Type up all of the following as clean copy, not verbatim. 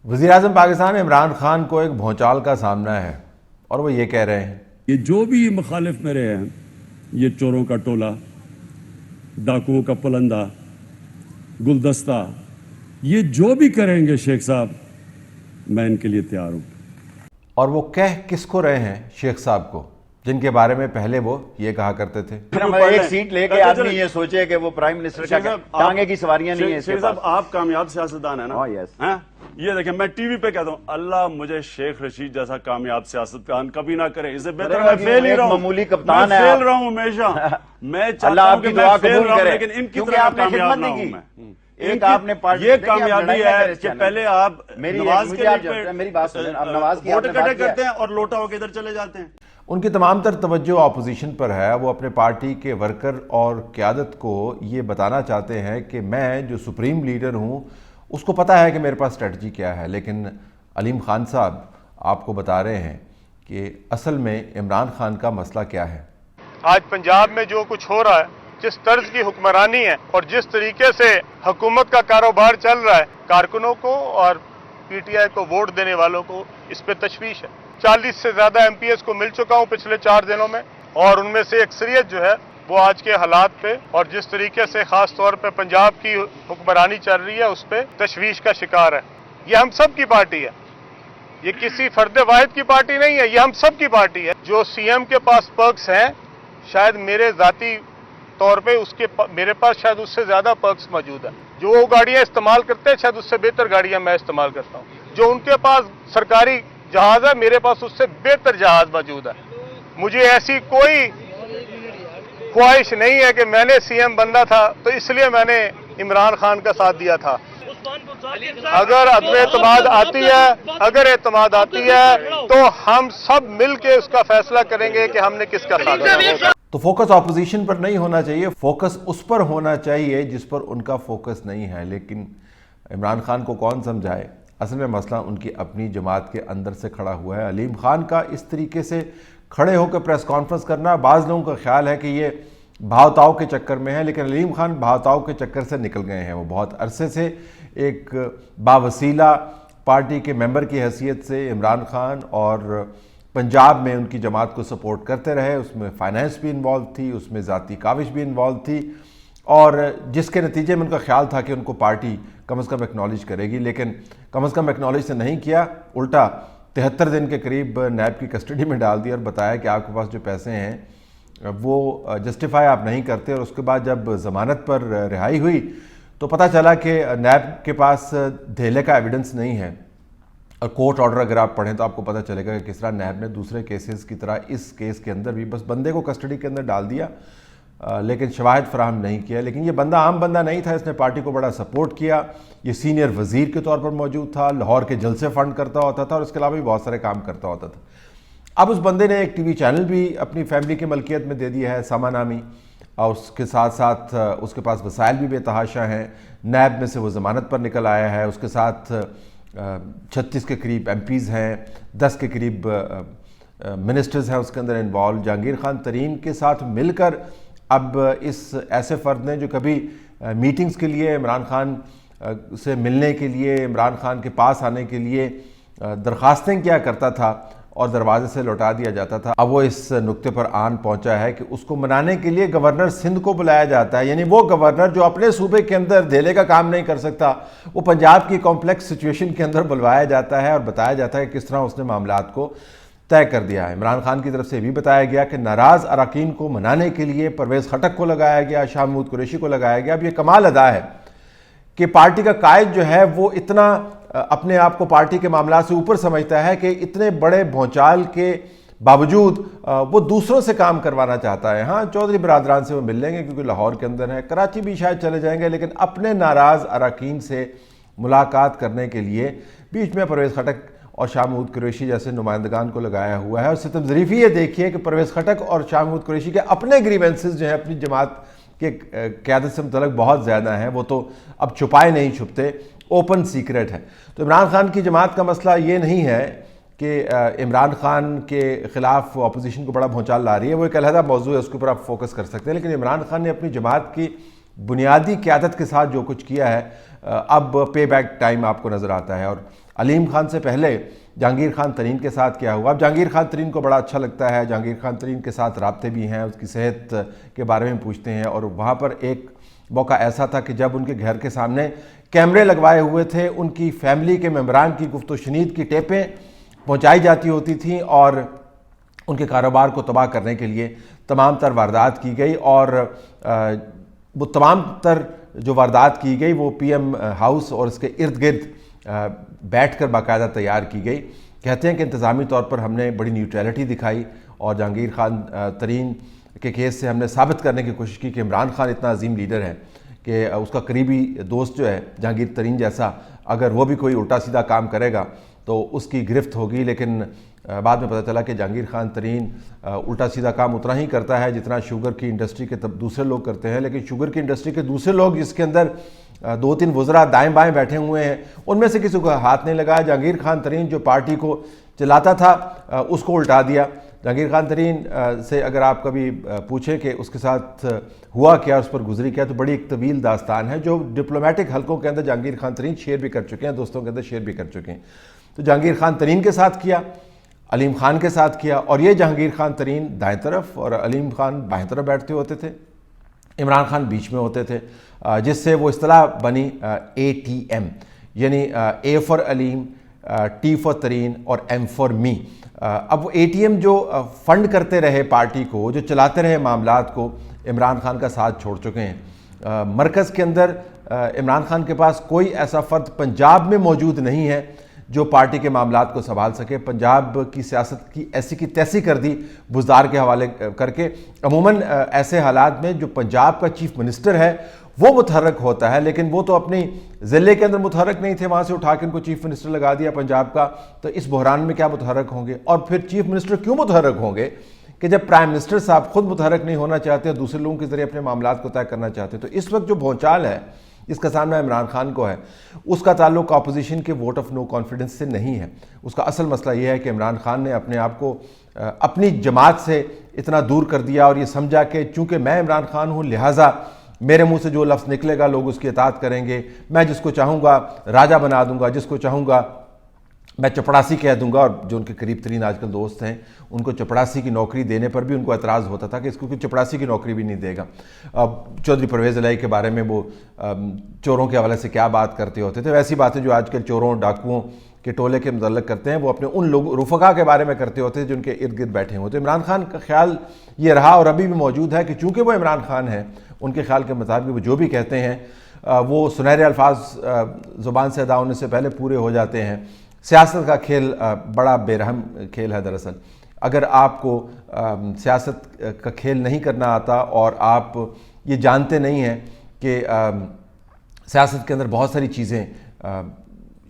वज़ीर-ए-आज़म पाकिस्तान इमरान खान को एक भौचाल का सामना है और वो ये कह रहे हैं ये जो भी मुखालिफ मेरे हैं, ये चोरों का टोला, डाकुओं का पलंदा, गुलदस्ता, ये जो भी करेंगे शेख साहब, मैं इनके लिए तैयार हूं। और वो कह किसको रहे हैं शेख साहब को, जिनके बारे में पहले वो ये कहा करते थे। एक सीट लेके आदमी ये सोचे कि वो प्राइम मिनिस्टर का टांगे की सवारियां नहीं है। शेख साहब, आप कामयाब सियासतदान है ना? हाँ, यस। हैं? ये देखें, मैं टीवी पे कहता हूँ, अल्लाह मुझे शेख रशीद जैसा कामयाब सियासतदान कभी ना करे। इससे बेहतर मैं फेल ही रहा हूँ। मामूली कप्तान है, फेल रहा हूँ हमेशा। मैं चाहता हूँ कि मैं फेल रहा हूँ, लेकिन इनकी तरह कामयाब ना हूँ मैं। एक आपने पार्टी ये कामयाबी है कि पहले आप नवाज के लिए मेरी बात सुनें, अब नवाज की वोट इकट्ठे करते हैं और लोटा होकर इधर चले जाते हैं। उनकी तमाम तर तवज्जो ऑपोजिशन पर है। वो अपने पार्टी के वर्कर और क़यादत को ये बताना चाहते हैं कि मैं जो सुप्रीम लीडर हूँ उसको पता है कि मेरे पास स्ट्रेटजी क्या है, लेकिन अलीम खान साहब आपको बता रहे हैं कि असल में इमरान खान का मसला क्या है। आज पंजाब में जो कुछ हो रहा है, जिस तर्ज की हुक्मरानी है और जिस तरीके से हुकूमत का कारोबार चल रहा है, कारकुनों को और पीटीआई को वोट देने वालों को इस पे तशवीश है। 40 से ज्यादा एमपीएस को मिल चुका हूं पिछले 4 दिनों में, और उनमें से अक्सरियत जो है वो आज के हालात पे और जिस तरीके से खास तौर पे पंजाब की हुक्मरानी चल रही है उस पे तशवीश का शिकार है। ये हम सब की पार्टी है, ये किसी फर्द वाहिद की पार्टी नहीं है, ये हम सब की पार्टी है। जो सीएम के पास पर्क्स हैं, शायद मेरे जाती तौर पे मेरे पास शायद उससे ज्यादा पर्क्स मौजूद है। जो वो गाड़ियां इस्तेमाल करते हैं, शायद उससे बेहतर गाड़ियां मैं इस्तेमाल करता हूँ। जो उनके पास सरकारी जहाज है, मेरे पास उससे बेहतर जहाज मौजूद है। मुझे ऐसी कोई ख्वाहिश नहीं है कि मैंने सीएम बनना था तो इसलिए मैंने इमरान खान का साथ दिया था। अगर एतमाद आती है तो हम सब मिल के उसका फैसला करेंगे कि हमने किसका साथ दिया। तो फोकस ऑपोजिशन पर नहीं होना चाहिए, फोकस उस पर होना चाहिए जिस पर उनका फोकस नहीं है। लेकिन इमरान खान को कौन समझाए, असल में मसला उनकी अपनी जमात के अंदर से खड़ा हुआ है। अलीम खान का इस तरीके से खड़े होकर प्रेस कॉन्फ्रेंस करना, बाज़ लोगों का ख्याल है कि ये भावताव के चक्कर में है, लेकिन अलीम खान भावताव के चक्कर से निकल गए हैं। वो बहुत अरसे से एक बावसीला पार्टी के मेंबर की हैसियत से इमरान खान और पंजाब में उनकी जमात को सपोर्ट करते रहे। उसमें फाइनेंस भी इन्वॉल्व थी, उसमें ज़ाती काविश भी इन्वॉल्व थी, और जिसके नतीजे में उनका ख्याल था कि उनको पार्टी कम अज़ कम एक्नॉलेज करेगी, लेकिन कम अज़ कम एक्नॉलेज से नहीं किया, उल्टा 73 दिन के करीब नैब की कस्टडी में डाल दिया और बताया कि आपके पास जो पैसे हैं वो जस्टिफाई आप नहीं करते। और उसके बाद जब ज़मानत पर रिहाई हुई तो पता चला कि नैब के पास धेले का एविडेंस नहीं है। और कोर्ट ऑर्डर अगर आप पढ़ें तो आपको पता चलेगा कि किस तरह नैब ने दूसरे केसेस की तरह इस केस के अंदर भी बस बंदे को कस्टडी के अंदर डाल दिया, लेकिन शवाहिद फराहम नहीं किया। लेकिन ये बंदा आम बंदा नहीं था, इसने पार्टी को बड़ा सपोर्ट किया। ये सीनियर वज़ीर के तौर पर मौजूद था, लाहौर के जलसे फंड करता होता था और इसके अलावा भी बहुत सारे काम करता होता था। अब उस बंदे ने एक टीवी चैनल भी अपनी फैमिली की मलकियत में दे दिया है, सामा नामी, और उसके साथ साथ उसके पास वसाइल भी बेतहाशा हैं। नैब में से वो ज़मानत पर निकल आया है। उसके साथ 36 के करीब एमपीज़ हैं, 10 के करीब मिनिस्टर्स हैं उसके अंदर इन्वॉल्व। जहांगीर खान तरीन के साथ मिलकर अब इस ऐसे फ़र्द ने जो कभी मीटिंग्स के लिए इमरान खान से मिलने के लिए, इमरान खान के पास आने के लिए दरख्वास्तें किया करता था और दरवाजे से लौटा दिया जाता था, अब वो इस नुक्ते पर आन पहुंचा है कि उसको मनाने के लिए गवर्नर सिंध को बुलाया जाता है। यानी वो गवर्नर जो अपने सूबे के अंदर धेले का काम नहीं कर सकता, वो पंजाब की कॉम्प्लेक्स सिचुएशन के अंदर बुलवाया जाता है और बताया जाता है कि किस तरह उसने मामलात को तय कर दिया है। इमरान खान की तरफ से भी बताया गया कि नाराज़ अरकान को मनाने के लिए परवेज़ खटक को लगाया गया, शाह महमूद कुरैशी को लगाया गया। अब ये कमाल अदा है कि पार्टी का कायद जो है वो इतना अपने आप को पार्टी के मामला से ऊपर समझता है कि इतने बड़े भौचाल के बावजूद वो दूसरों से काम करवाना चाहता है। हाँ, चौधरी बरादरान से वो मिल लेंगे क्योंकि लाहौर के अंदर है, कराची भी शायद चले जाएंगे, लेकिन अपने नाराज़ अरकान से मुलाकात करने के लिए बीच में परवेज़ खटक और शाह महमूद कुरैशी जैसे नुमाइंदगान को लगाया हुआ है। और सितम ज़रीफ़ी ये देखिए कि परवेज़ खटक और शाह महमूद कुरैशी के अपने ग्रीवेंसेस जो हैं अपनी जमात के क़यादत से मुतल्लिक़ बहुत ज़्यादा हैं, वो तो अब छुपाए नहीं छुपते, ओपन सीक्रेट है। तो इमरान खान की जमात का मसला ये नहीं है कि इमरान खान के ख़िलाफ़ अपोजिशन को बड़ा भौचाल ला रही है, वो एक अलहदा मौजू है, उसके ऊपर आप फोकस कर सकते हैं। लेकिन इमरान खान ने अपनी जमात की बुनियादी क़यादत के साथ जो कुछ किया है, अब पे बैक टाइम आपको नज़र आता है। और علیم خان سے پہلے جہانگیر خان ترین کے ساتھ کیا ہوا. اب جہانگیر خان ترین کو بڑا اچھا لگتا ہے, جہانگیر خان ترین کے ساتھ رابطے بھی ہیں, اس کی صحت کے بارے میں پوچھتے ہیں. اور وہاں پر ایک موقع ایسا تھا کہ جب ان کے گھر کے سامنے کیمرے لگوائے ہوئے تھے, ان کی فیملی کے ممبران کی گفت و شنید کی ٹیپیں پہنچائی جاتی ہوتی تھیں اور ان کے کاروبار کو تباہ کرنے کے لیے تمام تر واردات کی گئی. اور وہ تمام تر جو واردات کی گئی وہ پی ایم ہاؤس اور اس کے ارد گرد بیٹھ کر باقاعدہ تیار کی گئی. کہتے ہیں کہ انتظامی طور پر ہم نے بڑی نیوٹریلٹی دکھائی اور جہانگیر خان ترین کے کیس سے ہم نے ثابت کرنے کی کوشش کی کہ عمران خان اتنا عظیم لیڈر ہے کہ اس کا قریبی دوست جو ہے جہانگیر ترین جیسا, اگر وہ بھی کوئی الٹا سیدھا کام کرے گا تو اس کی گرفت ہوگی. لیکن بعد میں پتہ چلا کہ جہانگیر خان ترین الٹا سیدھا کام اتنا ہی کرتا ہے جتنا شوگر کی انڈسٹری کے دوسرے لوگ کرتے ہیں. لیکن شوگر کی انڈسٹری کے دوسرے لوگ جس کے اندر 2-3 وزراء دائیں بائیں بیٹھے ہوئے ہیں, ان میں سے کسی کو ہاتھ نہیں لگایا. جہانگیر خان ترین جو پارٹی کو چلاتا تھا اس کو الٹا دیا. جہانگیر خان ترین سے اگر آپ کبھی پوچھیں کہ اس کے ساتھ ہوا کیا, اس پر گزری کیا, تو بڑی ایک طویل داستان ہے جو ڈپلومیٹک حلقوں کے اندر جہانگیر خان ترین شیئر بھی کر چکے ہیں, دوستوں کے اندر شیئر بھی کر چکے ہیں. تو جہانگیر خان ترین کے ساتھ کیا, علیم خان کے ساتھ کیا, اور یہ جہانگیر خان ترین دائیں طرف اور علیم خان بائیں طرف بیٹھتے ہوتے تھے, عمران خان بیچ میں ہوتے تھے, جس سے وہ اصطلاح بنی ATM, یعنی A فار علیم, T فار ترین اور M فار می. اب وہ ATM جو فنڈ کرتے رہے پارٹی کو, جو چلاتے رہے معاملات کو, عمران خان کا ساتھ چھوڑ چکے ہیں. مرکز کے اندر عمران خان کے پاس کوئی ایسا فرد پنجاب میں موجود نہیں ہے جو پارٹی کے معاملات کو سنبھال سکے. پنجاب کی سیاست کی ایسی کی تیسی کر دی بزدار کے حوالے کر کے. عموماً ایسے حالات میں جو پنجاب کا چیف منسٹر ہے وہ متحرک ہوتا ہے, لیکن وہ تو اپنی ضلع کے اندر متحرک نہیں تھے, وہاں سے اٹھا کے ان کو چیف منسٹر لگا دیا پنجاب کا. تو اس بحران میں کیا متحرک ہوں گے؟ اور پھر چیف منسٹر کیوں متحرک ہوں گے کہ جب پرائم منسٹر صاحب خود متحرک نہیں ہونا چاہتے اور دوسرے لوگوں کے ذریعے اپنے معاملات کو طے کرنا چاہتے. تو اس وقت جو بھونچال ہے اس کا سامنا عمران خان کو ہے, اس کا تعلق اپوزیشن کے ووٹ آف نو کانفیڈنس سے نہیں ہے. اس کا اصل مسئلہ یہ ہے کہ عمران خان نے اپنے آپ کو اپنی جماعت سے اتنا دور کر دیا اور یہ سمجھا کہ چونکہ میں عمران خان ہوں لہٰذا میرے منہ سے جو لفظ نکلے گا لوگ اس کی اطاعت کریں گے, میں جس کو چاہوں گا راجہ بنا دوں گا, جس کو چاہوں گا میں چپڑاسی کہہ دوں گا. اور جو ان کے قریب ترین آج کل دوست ہیں ان کو چپڑاسی کی نوکری دینے پر بھی ان کو اعتراض ہوتا تھا کہ اس کو کوئی چپڑاسی کی نوکری بھی نہیں دے گا. چودھری پرویز الہی کے بارے میں وہ چوروں کے حوالے سے کیا بات کرتے ہوتے تھے, ویسی باتیں جو آج کل چوروں ڈاکوؤں کے ٹولے کے متعلق کرتے ہیں وہ اپنے ان لوگ رفقا کے بارے میں کرتے ہوتے ہیں جو ان کے ارد گرد بیٹھے ہوتے. عمران خان کا خیال یہ رہا اور ابھی بھی موجود ہے کہ چونکہ وہ عمران خان ہیں, ان کے خیال کے مطابق وہ جو بھی کہتے ہیں وہ سنہرے الفاظ زبان سے ادا ہونے سے پہلے پورے ہو جاتے ہیں. سیاست کا کھیل بڑا بے رحم کھیل ہے دراصل. اگر آپ کو سیاست کا کھیل نہیں کرنا آتا اور آپ یہ جانتے نہیں ہیں کہ سیاست کے اندر بہت ساری چیزیں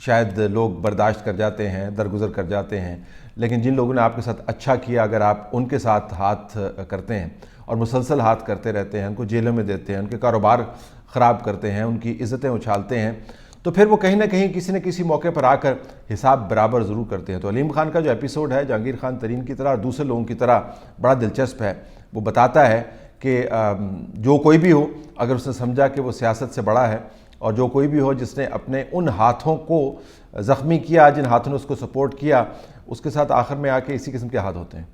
شاید لوگ برداشت کر جاتے ہیں, درگزر کر جاتے ہیں, لیکن جن لوگوں نے آپ کے ساتھ اچھا کیا اگر آپ ان کے ساتھ ہاتھ کرتے ہیں اور مسلسل ہاتھ کرتے رہتے ہیں, ان کو جیلوں میں دیتے ہیں, ان کے کاروبار خراب کرتے ہیں, ان کی عزتیں اچھالتے ہیں, تو پھر وہ کہیں نہ کہیں کسی نہ کسی موقع پر آ کر حساب برابر ضرور کرتے ہیں. تو علیم خان کا جو ایپیسوڈ ہے جہانگیر خان ترین کی طرح اور دوسرے لوگوں کی طرح بڑا دلچسپ ہے. وہ بتاتا ہے کہ جو کوئی بھی ہو اگر اس نے سمجھا کہ وہ سیاست سے بڑا ہے, اور جو کوئی بھی ہو جس نے اپنے ان ہاتھوں کو زخمی کیا جن ہاتھوں نے اس کو سپورٹ کیا, اس کے ساتھ آخر میں آ کے اسی قسم کے حال ہوتے ہیں.